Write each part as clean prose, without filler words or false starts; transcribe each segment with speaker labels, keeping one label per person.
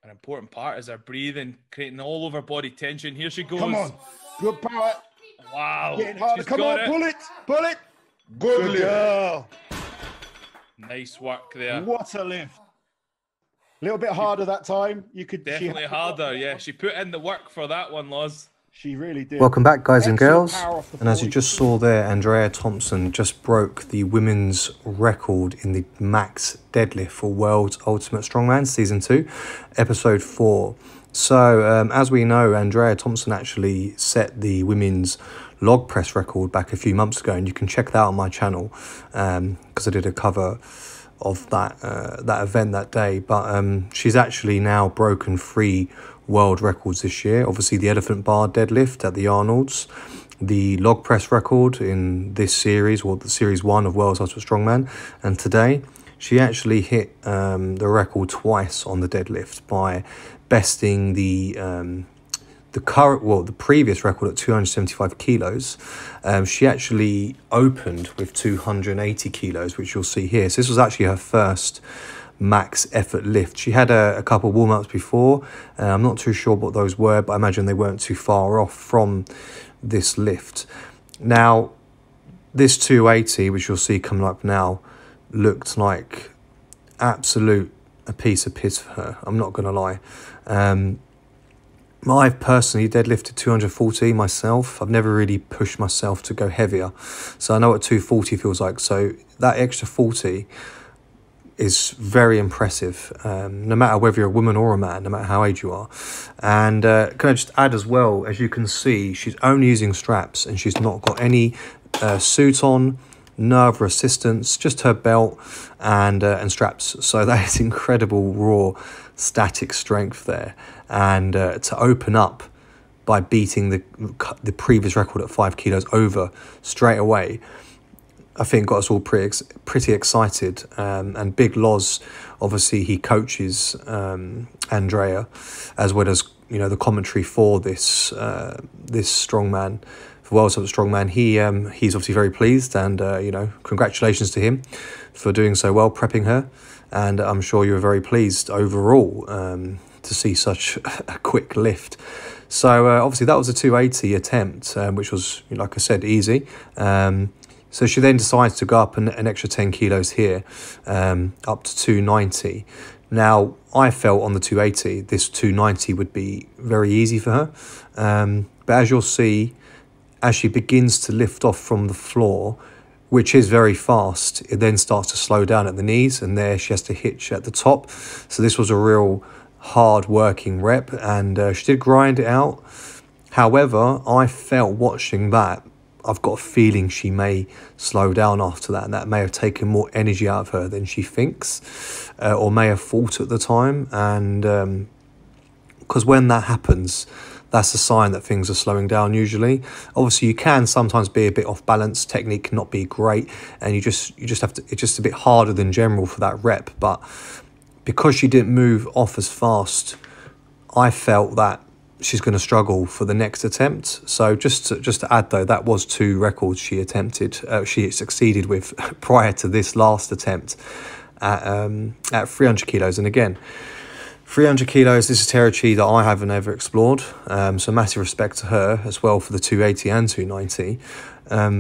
Speaker 1: an important part is her breathing, creating all over body tension. Here she goes.
Speaker 2: Come on. Good power.
Speaker 1: Wow.
Speaker 2: Getting harder.
Speaker 1: She's
Speaker 2: Come
Speaker 1: got
Speaker 2: on,
Speaker 1: it.
Speaker 2: pull it. Pull it. Good girl.
Speaker 1: Nice work there.
Speaker 2: What a lift. A little bit harder that time. You could
Speaker 1: Definitely harder, yeah. She put in the work for that one, Loz.
Speaker 2: She really did.
Speaker 3: Welcome back, guys and
Speaker 2: Excellent
Speaker 3: girls.
Speaker 2: power off the
Speaker 3: And as
Speaker 2: floor.
Speaker 3: you just saw there, Andrea Thompson just broke the women's record in the max deadlift for World's Ultimate Strongman Season 2, Episode 4. So, as we know, Andrea Thompson actually set the women's log press record back a few months ago, and you can check that out on my channel because I did a cover of that event that day. But she's actually now broken 3 world records this year. Obviously the elephant bar deadlift at the Arnold's, the log press record in this series, or the series 1 of World's Ultimate Strongman, and today she actually hit the record twice on the deadlift by besting the previous record at 275 kilos. She actually opened with 280 kilos, which you'll see here. So this was actually her first max effort lift. She had a couple warm-ups before. I'm not too sure what those were, but I imagine they weren't too far off from this lift. Now, this 280, which you'll see coming up now, looked like a piece of piss for her. I'm not going to lie. I've personally deadlifted 240 myself. I've never really pushed myself to go heavier. So I know what 240 feels like. So that extra 40 is very impressive, no matter whether you're a woman or a man, no matter how age you are. And can I just add as well, as you can see, she's only using straps and she's not got any suit on, no other assistance, just her belt and straps. So that is incredible raw static strength there. And to open up by beating the previous record at 5 kilos over straight away, I think got us all pretty excited. And Big Loz, obviously he coaches Andrea, as well as, you know, the commentary for this strongman, for World's Ultimate Strongman. He's obviously very pleased, and you know, congratulations to him for doing so well, prepping her. And I'm sure you were very pleased overall to see such a quick lift. So obviously that was a 280 attempt, which was, like I said, easy. So she then decides to go up an extra 10 kilos here, up to 290. Now, I felt on the 280, this 290 would be very easy for her. But as you'll see, as she begins to lift off from the floor, which is very fast, it then starts to slow down at the knees, and there she has to hitch at the top. So this was a real hard working rep, and she did grind it out. However, I felt watching that, I've got a feeling she may slow down after that, and that may have taken more energy out of her than she thinks, or may have thought at the time. And because when that happens, that's a sign that things are slowing down usually. Obviously, you can sometimes be a bit off balance, technique can not be great, and you just have to, it's just a bit harder than general for that rep. But because she didn't move off as fast, I felt that she's going to struggle for the next attempt. So just to add though, that was 2 records she attempted, she succeeded with prior to this last attempt at 300 kilos. And again, 300 kilos, this is territory that I haven't ever explored. So massive respect to her as well for the 280 and 290.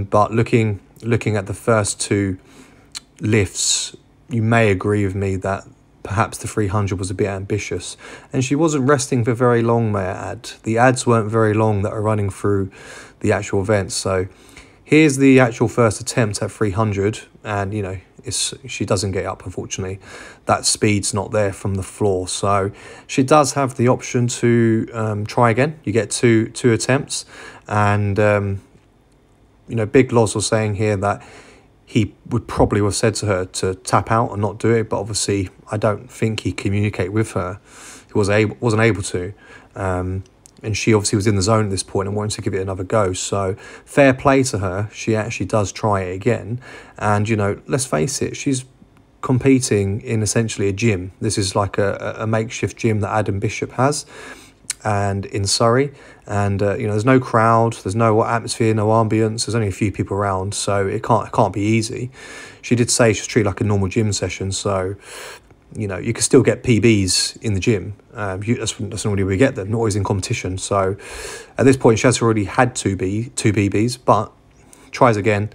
Speaker 3: But looking at the first 2 lifts, you may agree with me that perhaps the 300 was a bit ambitious, and she wasn't resting for very long, may I add. The ads weren't very long that are running through the actual event. So here's the actual first attempt at 300, and you know, she doesn't get up, unfortunately. That speed's not there from the floor, so she does have the option to try again. You get two attempts, and you know, Big Loz was saying here that he would probably have said to her to tap out and not do it, but obviously I don't think he communicated with her. He wasn't able to, and she obviously was in the zone at this point and wanted to give it another go. So fair play to her. She actually does try it again, and you know, let's face it, she's competing in essentially a gym. This is like a makeshift gym that Adam Bishop has, and in Surrey, and you know, there's no crowd, there's no atmosphere, no ambience, there's only a few people around, so it can't be easy. She did say she's treated like a normal gym session, so you know, you can still get PBs in the gym. That's normally where we get them, not always in competition. So at this point, she has already had two PBs, but tries again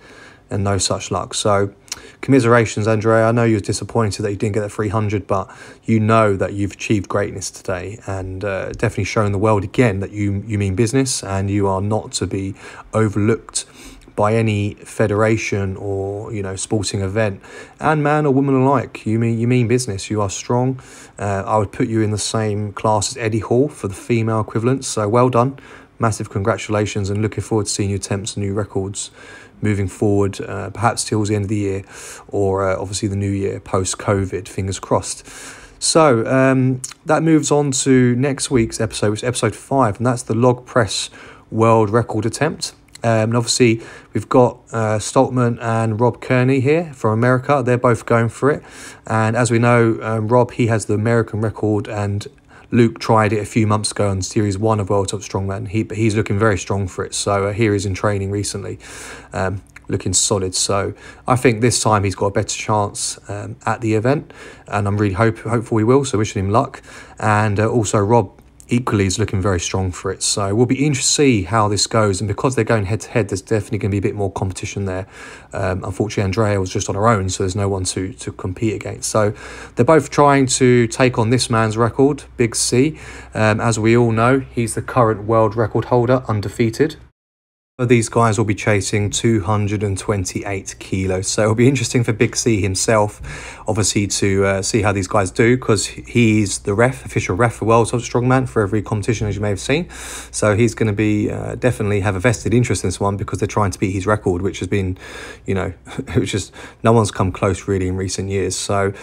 Speaker 3: and no such luck. So commiserations, Andrea. I know you're disappointed that you didn't get that 300, but you know that you've achieved greatness today, and definitely showing the world again that you mean business, and you are not to be overlooked by any federation or, you know, sporting event, and man or woman alike. You mean business. You are strong. I would put you in the same class as Eddie Hall for the female equivalent. So well done, massive congratulations, and looking forward to seeing you attempt some new records moving forward, perhaps till the end of the year, or obviously the new year post-COVID, fingers crossed. So that moves on to next week's episode, which is episode 5, and that's the log press world record attempt. And obviously we've got Stoltman and Rob Kearney here from America. They're both going for it, and as we know, Rob, he has the American record, and Luke tried it a few months ago on Series 1 of World Top Strongman. He's looking very strong for it. So here he's in training recently, looking solid. So I think this time he's got a better chance at the event, and I'm really hopeful he will. So wishing him luck. And also Rob equally is looking very strong for it. So we'll be interested to see how this goes. And because they're going head to head, there's definitely going to be a bit more competition there. Unfortunately, Andrea was just on her own, so there's no one to compete against. So they're both trying to take on this man's record, Big Z. As we all know, he's the current world record holder, undefeated. These guys will be chasing 228 kilos. So it'll be interesting for Big Z himself, obviously, to see how these guys do, because he's the official ref for World Top Strongman for every competition, as you may have seen. So he's going to be definitely have a vested interest in this one, because they're trying to beat his record, which has been, you know, which is no one's come close really in recent years. So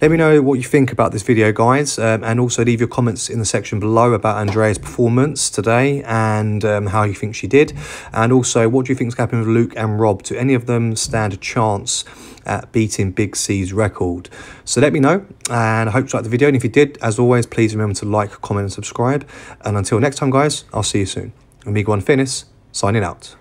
Speaker 3: let me know what you think about this video, guys, and also leave your comments in the section below about Andrea's performance today, and how you think she did. And also, what do you think is happening with Luke and Rob? Do any of them stand a chance at beating Big Z's record? So let me know, and I hope you liked the video. And if you did, as always, please remember to like, comment, and subscribe. And until next time, guys, I'll see you soon. Amigo One Fitness, signing out.